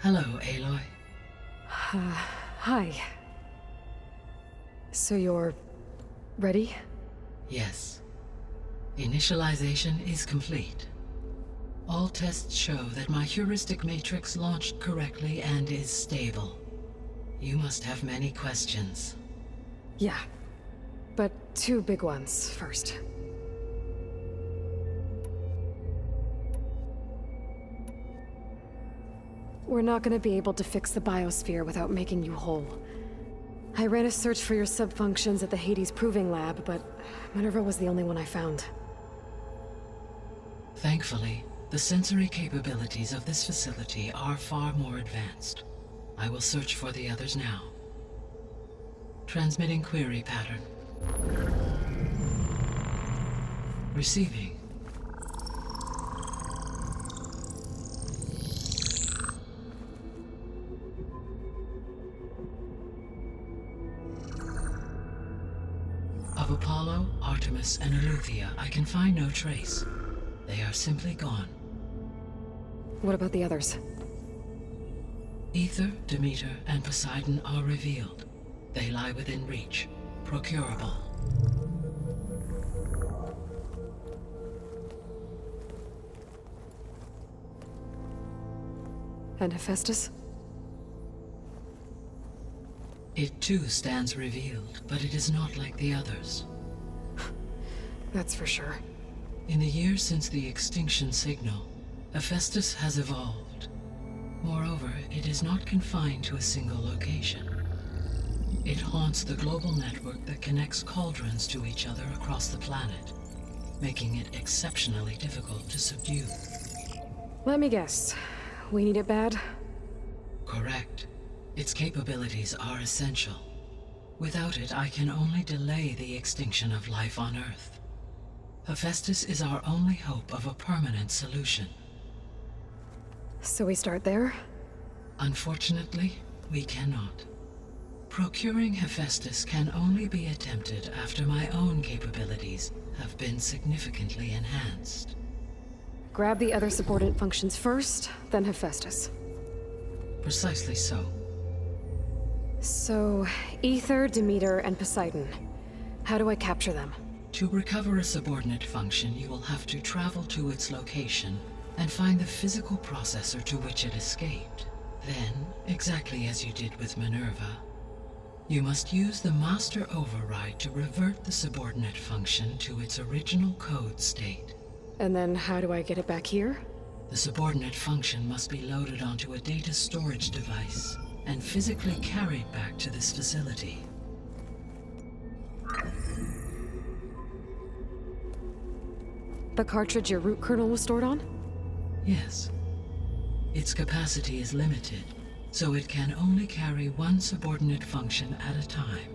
Hello, Aloy. Hi. So you're... ready? Yes. Initialization is complete. All tests show that my heuristic matrix launched correctly and is stable. You must have many questions. Yeah. But two big ones first. We're not gonna be able to fix the biosphere without making you whole. I ran a search for your subfunctions at the Hades Proving Lab, but Minerva was the only one I found. Thankfully, the sensory capabilities of this facility are far more advanced. I will search for the others now. Transmitting query pattern. Receiving. Of Apollo, Artemis, and Eleuthia, I can find no trace. They are simply gone. What about the others? Ether, Demeter, and Poseidon are revealed. They lie within reach, procurable. And Hephaestus? It too stands revealed, but it is not like the others. That's for sure. In the years since the extinction signal, Hephaestus has evolved. Moreover, it is not confined to a single location. It haunts the global network that connects cauldrons to each other across the planet, making it exceptionally difficult to subdue. Let me guess. We need it bad? Correct. Its capabilities are essential. Without it, I can only delay the extinction of life on Earth. Hephaestus is our only hope of a permanent solution. So we start there? Unfortunately, we cannot. Procuring Hephaestus can only be attempted after my own capabilities have been significantly enhanced. Grab the other subordinate functions first, then Hephaestus. Precisely so. So, Ether, Demeter, and Poseidon. How do I capture them? To recover a subordinate function, you will have to travel to its location and find the physical processor to which it escaped. Then, exactly as you did with Minerva, you must use the master override to revert the subordinate function to its original code state. And then how do I get it back here? The subordinate function must be loaded onto a data storage device and physically carried back to this facility. The cartridge your root kernel was stored on? Yes. Its capacity is limited, so it can only carry one subordinate function at a time.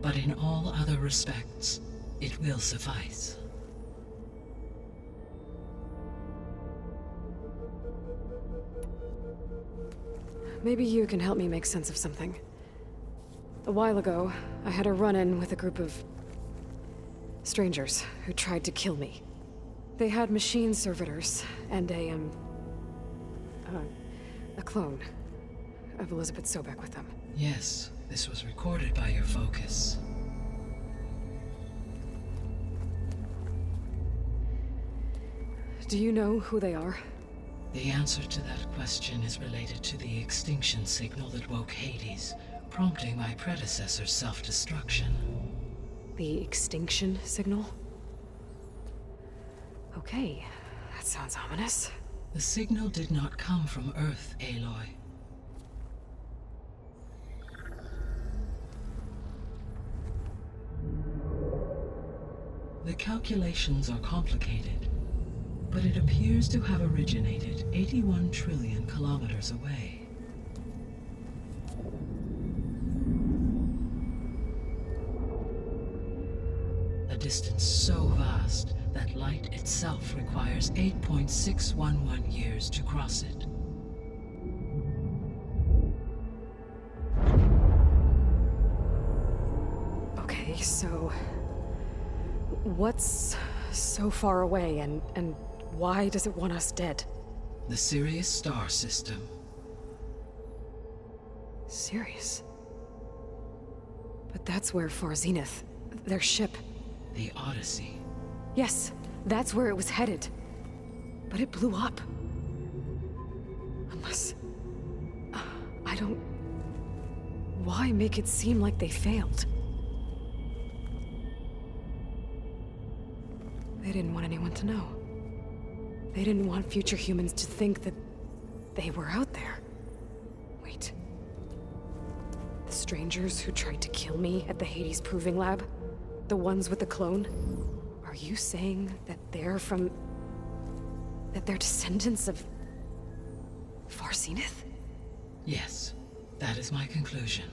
But in all other respects, it will suffice. Maybe you can help me make sense of something. A while ago, I had a run-in with a group of strangers who tried to kill me. They had machine servitors and a clone of Elizabeth Sobek with them. Yes, this was recorded by your focus. Do you know who they are? The answer to that question is related to the extinction signal that woke Hades, prompting my predecessor's self-destruction. The extinction signal? Okay, that sounds ominous. The signal did not come from Earth, Aloy. The calculations are complicated, but it appears to have originated 81 trillion kilometers away. A distance so vast that light itself requires 8.611 years to cross it. Okay, so... what's so far away, and why does it want us dead? The Sirius star system. Sirius. But that's where Far Zenith, their ship... The Odyssey. Yes, that's where it was headed. But it blew up. Unless... I don't... Why make it seem like they failed? They didn't want anyone to know. They didn't want future humans to think that they were out there. Wait. The strangers who tried to kill me at the Hades Proving Lab? The ones with the clone? Are you saying that they're from... that they're descendants of... Far Zenith? Yes, that is my conclusion.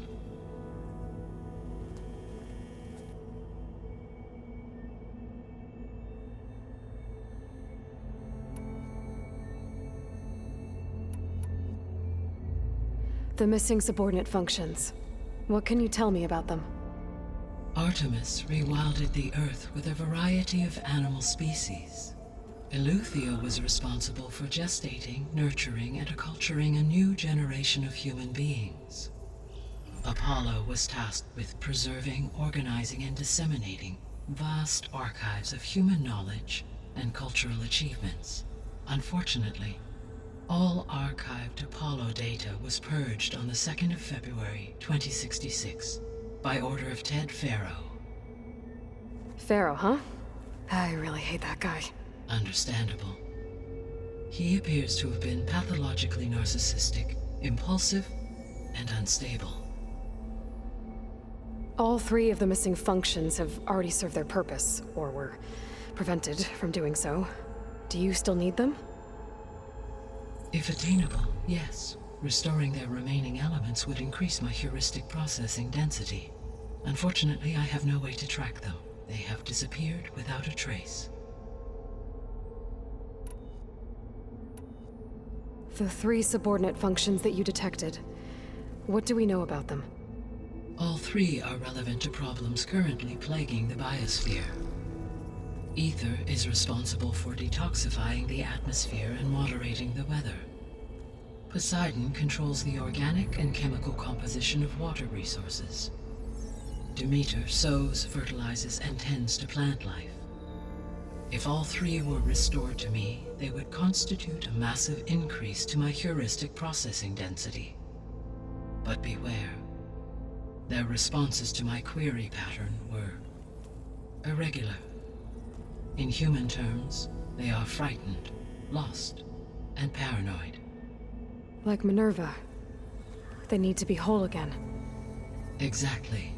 The missing subordinate functions. What can you tell me about them? Artemis rewilded the Earth with a variety of animal species. Eleuthia was responsible for gestating, nurturing, and acculturating a new generation of human beings. Apollo was tasked with preserving, organizing, and disseminating vast archives of human knowledge and cultural achievements. Unfortunately, all archived Apollo data was purged on the 2nd of February, 2066, by order of Ted Faro. Pharaoh, huh? I really hate that guy. Understandable. He appears to have been pathologically narcissistic, impulsive, and unstable. All 3 of the missing functions have already served their purpose, or were prevented from doing so. Do you still need them? If attainable, yes. Restoring their remaining elements would increase my heuristic processing density. Unfortunately, I have no way to track them. They have disappeared without a trace. The 3 subordinate functions that you detected. What do we know about them? All 3 are relevant to problems currently plaguing the biosphere. Ether is responsible for detoxifying the atmosphere and moderating the weather. Poseidon controls the organic and chemical composition of water resources. Demeter sows, fertilizes, and tends to plant life. If all 3 were restored to me, they would constitute a massive increase to my heuristic processing density. But beware. Their responses to my query pattern were irregular. In human terms, they are frightened, lost, and paranoid. Like Minerva. They need to be whole again. Exactly.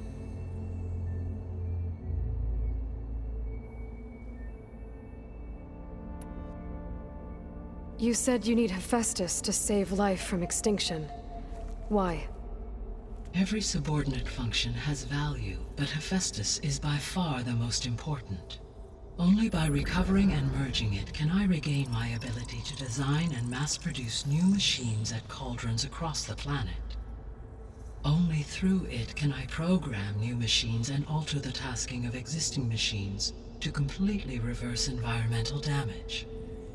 You said you need Hephaestus to save life from extinction. Why? Every subordinate function has value, but Hephaestus is by far the most important. Only by recovering and merging it can I regain my ability to design and mass-produce new machines at cauldrons across the planet. Only through it can I program new machines and alter the tasking of existing machines to completely reverse environmental damage.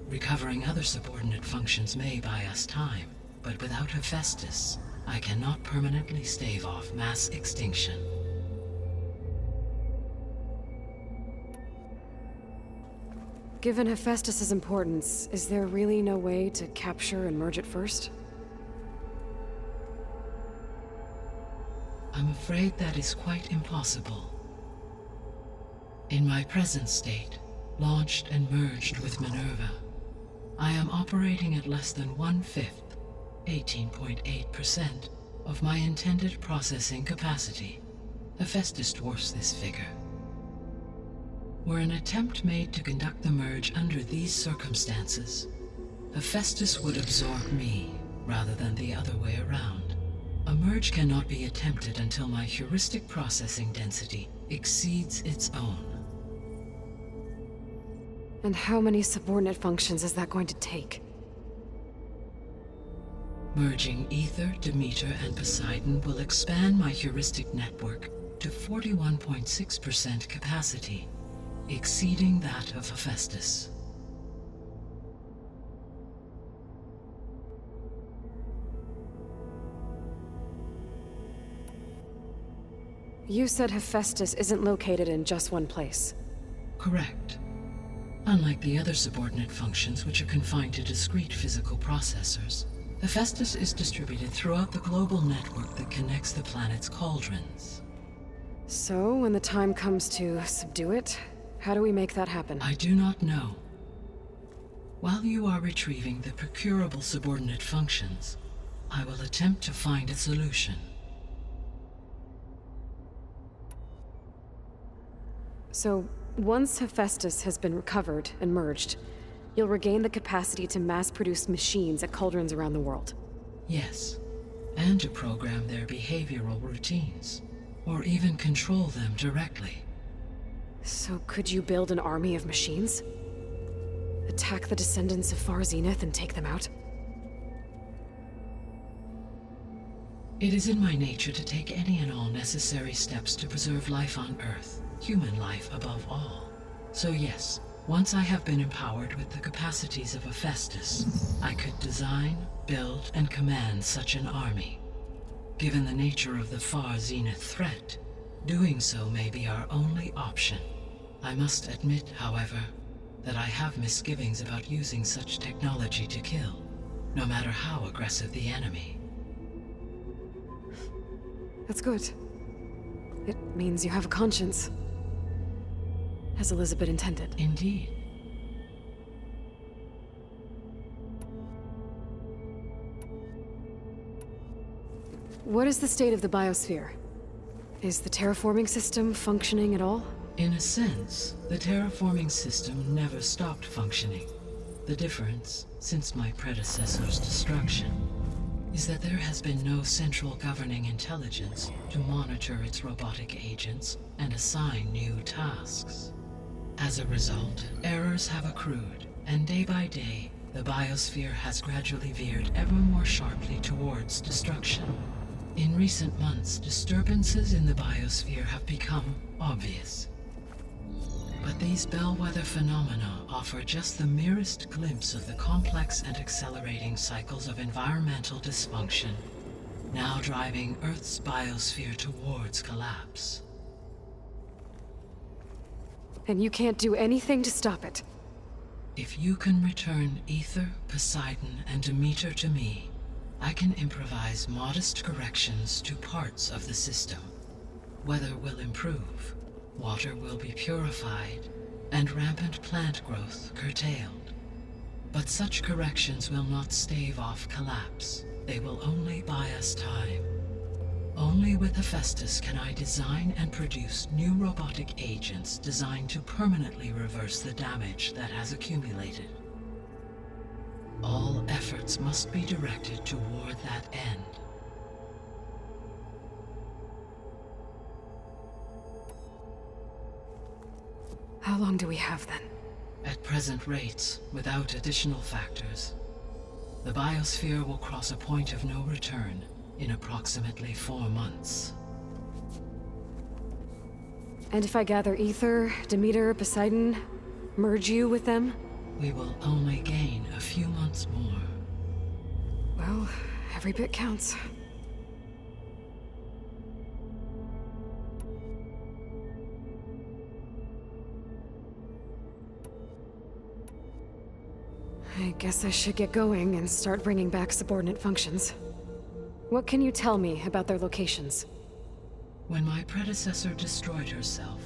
Recovering other subordinate functions may buy us time, but without Hephaestus, I cannot permanently stave off mass extinction. Given Hephaestus's importance, is there really no way to capture and merge it first? I'm afraid that is quite impossible. In my present state, launched and merged with Minerva, I am operating at less than 1/5, 18.8%, of my intended processing capacity. Hephaestus dwarfs this figure. Were an attempt made to conduct the merge under these circumstances, Hephaestus would absorb me, rather than the other way around. A merge cannot be attempted until my heuristic processing density exceeds its own. And how many subordinate functions is that going to take? Merging Ether, Demeter, and Poseidon will expand my heuristic network to 41.6% capacity, exceeding that of Hephaestus. You said Hephaestus isn't located in just one place. Correct. Unlike the other subordinate functions, which are confined to discrete physical processors, Hephaestus is distributed throughout the global network that connects the planet's cauldrons. So, when the time comes to subdue it, how do we make that happen? I do not know. While you are retrieving the procurable subordinate functions, I will attempt to find a solution. So, once Hephaestus has been recovered and merged, you'll regain the capacity to mass-produce machines at cauldrons around the world. Yes, and to program their behavioral routines, or even control them directly. So could you build an army of machines? Attack the descendants of Far Zenith and take them out? It is in my nature to take any and all necessary steps to preserve life on Earth, human life above all. So yes, once I have been empowered with the capacities of Hephaestus, I could design, build, and command such an army. Given the nature of the Far Zenith threat, doing so may be our only option. I must admit, however, that I have misgivings about using such technology to kill, no matter how aggressive the enemy. That's good. It means you have a conscience. As Elizabeth intended. Indeed. What is the state of the biosphere? Is the terraforming system functioning at all? In a sense, the terraforming system never stopped functioning. The difference, since my predecessor's destruction, is that there has been no central governing intelligence to monitor its robotic agents and assign new tasks. As a result, errors have accrued, and day by day, the biosphere has gradually veered ever more sharply towards destruction. In recent months, disturbances in the biosphere have become obvious. But these bellwether phenomena offer just the merest glimpse of the complex and accelerating cycles of environmental dysfunction, now driving Earth's biosphere towards collapse. And you can't do anything to stop it? If you can return Ether, Poseidon, and Demeter to me, I can improvise modest corrections to parts of the system. Weather will improve, water will be purified, and rampant plant growth curtailed. But such corrections will not stave off collapse. They will only buy us time. Only with Hephaestus can I design and produce new robotic agents designed to permanently reverse the damage that has accumulated. All efforts must be directed toward that end. How long do we have then? At present rates, without additional factors, the biosphere will cross a point of no return in approximately 4 months. And if I gather Ether, Demeter, Poseidon, merge you with them? We will only gain a few months more. Well, every bit counts. I guess I should get going and start bringing back subordinate functions. What can you tell me about their locations? When my predecessor destroyed herself,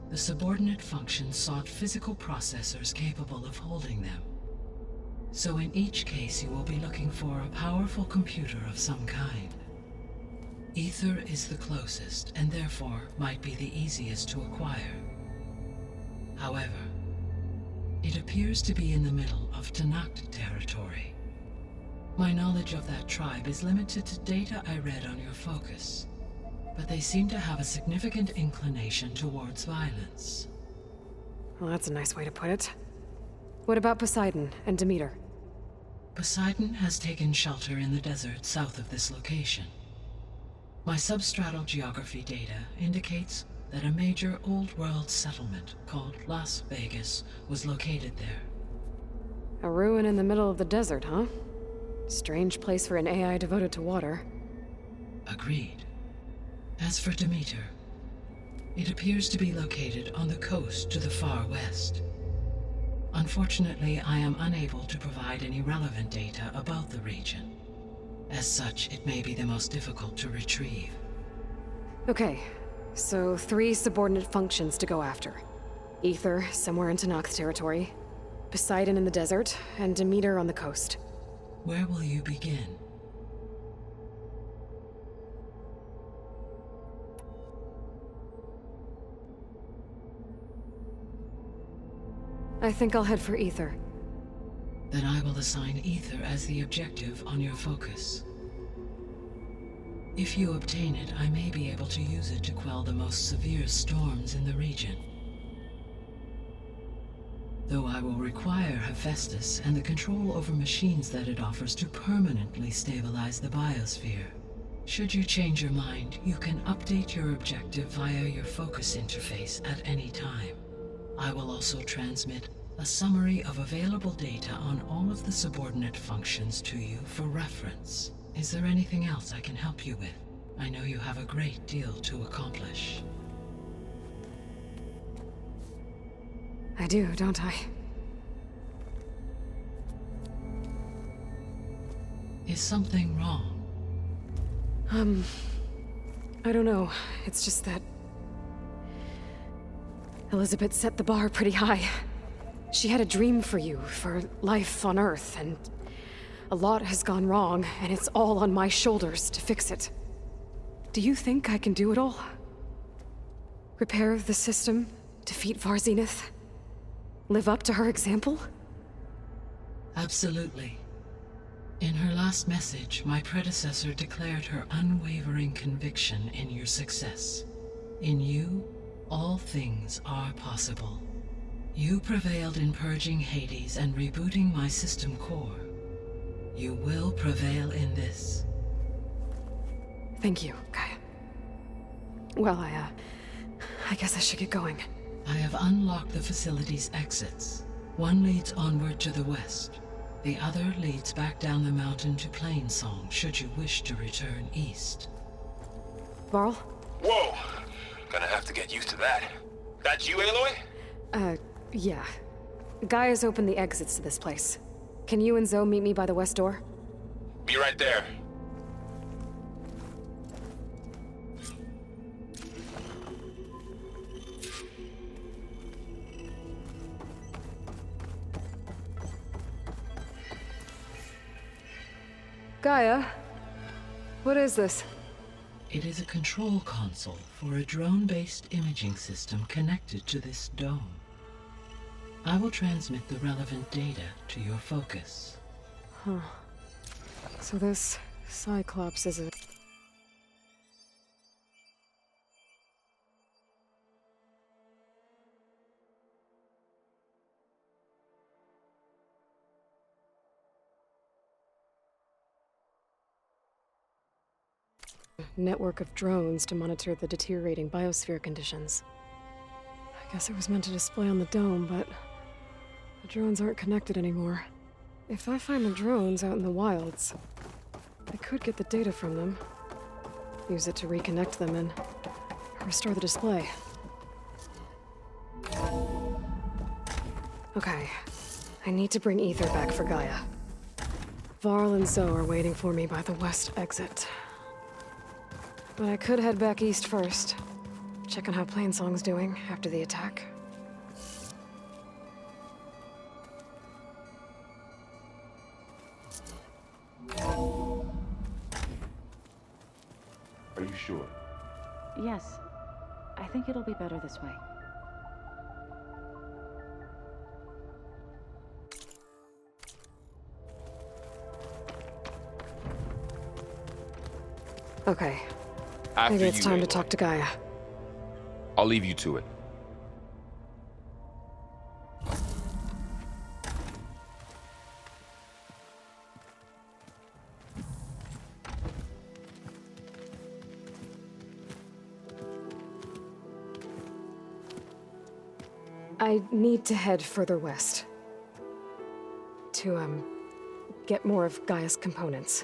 the subordinate functions sought physical processors capable of holding them. So in each case you will be looking for a powerful computer of some kind. Ether is the closest, and therefore might be the easiest to acquire. However, it appears to be in the middle of Tanakh territory. My knowledge of that tribe is limited to data I read on your focus, but they seem to have a significant inclination towards violence. Well, that's a nice way to put it. What about Poseidon and Demeter? Poseidon has taken shelter in the desert south of this location. My substratal geography data indicates that a major old-world settlement called Las Vegas was located there. A ruin in the middle of the desert, huh? Strange place for an AI devoted to water. Agreed. As for Demeter, It appears to be located on the coast to the far west. Unfortunately, I am unable to provide any relevant data about the region. As such, it may be the most difficult to retrieve. Okay, so 3 subordinate functions to go after. Ether, somewhere in Tanakh territory. Poseidon in the desert, and Demeter on the coast. Where will you begin? I think I'll head for Ether. Then I will assign Ether as the objective on your focus. If you obtain it, I may be able to use it to quell the most severe storms in the region. Though I will require Hephaestus and the control over machines that it offers to permanently stabilize the biosphere. Should you change your mind, you can update your objective via your focus interface at any time. I will also transmit a summary of available data on all of the subordinate functions to you for reference. Is there anything else I can help you with? I know you have a great deal to accomplish. I do, don't I? Is something wrong? I don't know. It's just that Elizabeth set the bar pretty high. She had a dream for you, for life on Earth, and a lot has gone wrong, and it's all on my shoulders to fix it. Do you think I can do it all? Repair the system, defeat Varzenith, live up to her example? Absolutely. In her last message, my predecessor declared her unwavering conviction in your success. In you, all things are possible. You prevailed in purging Hades and rebooting my system core. You will prevail in this. Thank you, Gaia. Well, I guess I should get going. I have unlocked the facility's exits. One leads onward to the west. The other leads back down the mountain to Plainsong, should you wish to return east. Varl? Whoa! Gonna have to get used to that. That's you, Aloy? Yeah. Gaia's opened the exits to this place. Can you and Zoe meet me by the west door? Be right there. Gaia? What is this? It is a control console for a drone-based imaging system connected to this dome. I will transmit the relevant data to your focus. Huh. So this Cyclops is a... network of drones to monitor the deteriorating biosphere conditions. I guess it was meant to display on the dome, but the drones aren't connected anymore. If I find the drones out in the wilds, I could get the data from them, use it to reconnect them and restore the display. Okay, I need to bring Ether back for Gaia. Varl and Zoe are waiting for me by the west exit. But I could head back east first. Check on how Plainsong's doing after the attack. Are you sure? Yes. I think it'll be better this way. Okay, After maybe it's you, time to Aloy. talk to Gaia. I'll leave you to it. I need to head further west. To, get more of Gaia's components.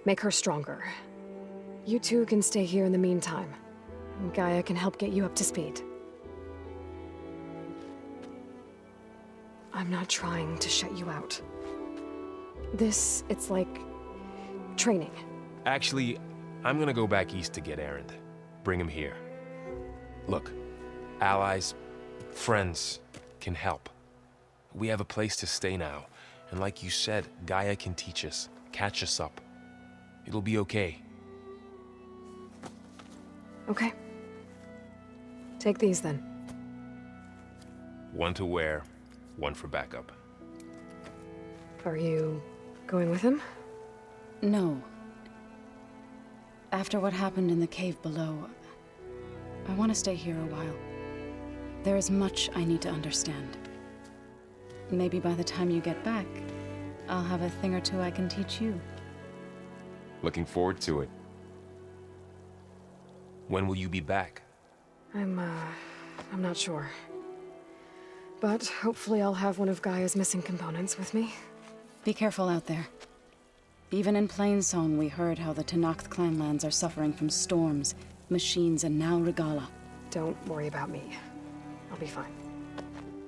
Make her stronger. You two can stay here in the meantime. and Gaia can help get you up to speed. I'm not trying to shut you out. It's like training. Actually, I'm gonna go back east to get Erend. Bring him here. Look, allies, friends can help. We have a place to stay now, and like you said, Gaia can teach us, catch us up. It'll be okay. Okay. Take these then. One to wear, one for backup. Are you going with him? No. After what happened in the cave below, I want to stay here a while. There is much I need to understand. Maybe by the time you get back, I'll have a thing or two I can teach you. Looking forward to it. When will you be back? I'm not sure. But hopefully I'll have one of Gaia's missing components with me. Be careful out there. Even in Plainsong, we heard how the Tenakth clanlands are suffering from storms, machines, and now Regala. Don't worry about me. I'll be fine.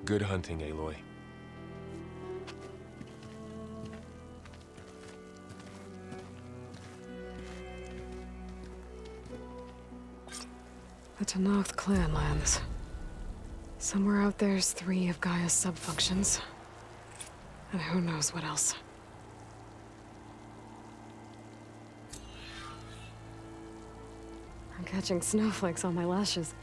Good hunting, Aloy. The Tenakth clanlands. Somewhere out there's 3 of Gaia's sub-functions. And who knows what else. I'm catching snowflakes on my lashes.